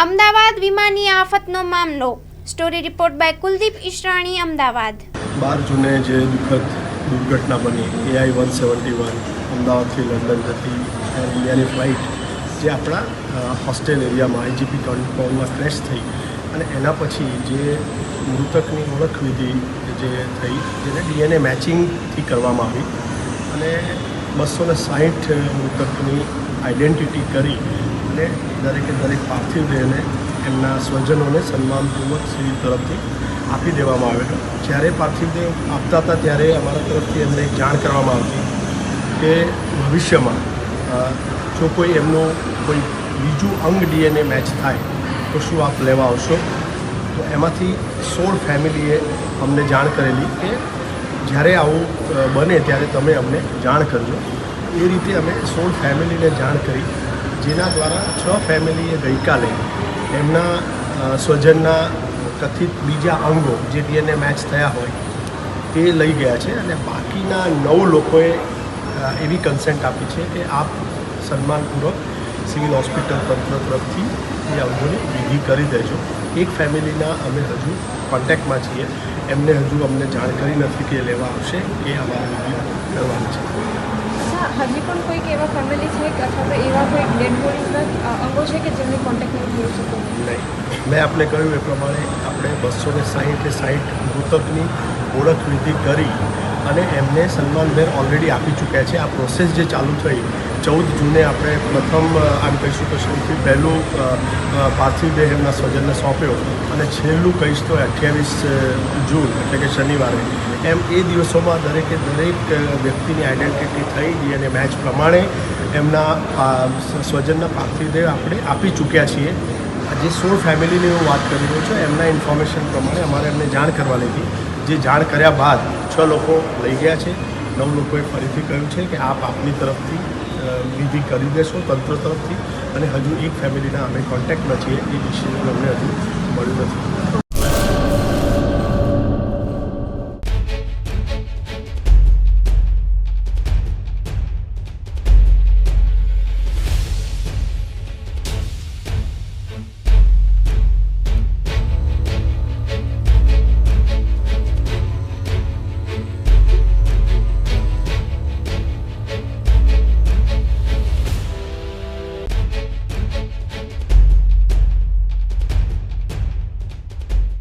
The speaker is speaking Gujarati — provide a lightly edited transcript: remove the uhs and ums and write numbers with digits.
અમદાવાદ વિમાની આફતનો મામલો. Story report by Kuldeep Ishrani, Ahmedabad. 12 જૂને જે દુઃખદ દુર્ઘટના બની AI-171 અમદાવાદથી લંડન જતી એર ઇન્ડિયાની ફ્લાઇટ જે આપણા હોસ્ટેલ એરિયામાં IGP કમ્પાઉન્ડમાં ક્રેશ થઈ અને એના પછી જે મૃતકની ઓળખ વિધિ જે થઈ જેને DNA મેચિંગથી કરવામાં આવી અને 260 મૃતકની આઈડેન્ટિટી કરી અને દરેકે દરેક પાર્થિવ દેહને એમના સ્વજનોને સન્માનપૂર્વક સિવિલ તરફથી આપી દેવામાં આવેલો. જ્યારે પાર્થિવ દેહ આપતા હતા ત્યારે અમારા તરફથી એમને એક જાણ કરવામાં આવતી કે ભવિષ્યમાં જો કોઈ એમનું કોઈ બીજું અંગ DNA મેચ થાય તો શું આપ લેવા આવશો? તો એમાંથી 16 ફેમિલીએ અમને જાણ કરેલી કે જ્યારે આવું બને ત્યારે તમે અમને જાણ કરજો. એ રીતે અમે 16 ફેમિલીને જાણ કરી, જેના દ્વારા 6 ફેમિલીએ ગઈકાલે એમના સ્વજનના કથિત બીજા અંગો જે DNA મેચ થયા હોય તે લઈ ગયા છે અને બાકીના 9 લોકોએ એવી કન્સેન્ટ આપી છે કે આપ સન્માનપૂર્વક સિવિલ હોસ્પિટલ તંત્ર તરફથી એ અંગોની વિધિ કરી દેજો. એક ફેમિલીના અમે હજુ કોન્ટેક્ટમાં છીએ, એમને હજુ અમને જાણ કરી નથી કે લેવા આવશે કે અમારે વિધિ કરવાની છે. હજી પણ કોઈક એવા ફેમિલી છે કે અથવા તો એવા કોઈ ડેડ બોડીઝના અંગો છે કે જેમની કોન્ટેક્ટ નહીં થઈ શકો? નહીં, મેં આપને કહ્યું એ પ્રમાણે આપણે 260 મૃતકની ઓળખ વિધિ કરી અને એમને સન્માનભેર ઓલરેડી આપી ચૂક્યા છે. આ પ્રોસેસ જે ચાલુ થઈ 14 જૂને આપણે પ્રથમ આમ કહીશું તો સૌથી પહેલું પાર્થિવ દેહ એમના સ્વજનને સોંપ્યો અને છેલ્લું કહીશ તો 28 જૂન એટલે કે શનિવારે એમ એ દિવસોમાં દરેકે દરેક વ્યક્તિની આઈડેન્ટિટી થઈ DNA મેચ પ્રમાણે એમના સ્વજનના પાર્થિવ દેહ આપણે આપી ચૂક્યા છીએ. જે 16 ફેમિલીની હું વાત કરી રહ્યો છું એમના ઇન્ફોર્મેશન પ્રમાણે અમારે એમને જાણ કરવા લીધી. જે જાણ કર્યા બાદ 6 લોકો લઈ ગયા છે. 9 લોકોએ ફરીથી કહ્યું છે કે આપ આપની તરફથી વિધિ કરી દેશો તંત્ર તરફથી, અને હજુ એક ફેમિલીના અમે કોન્ટેક્ટમાં છીએ. એ ડિસિઝન અમને હજુ મળ્યું નથી.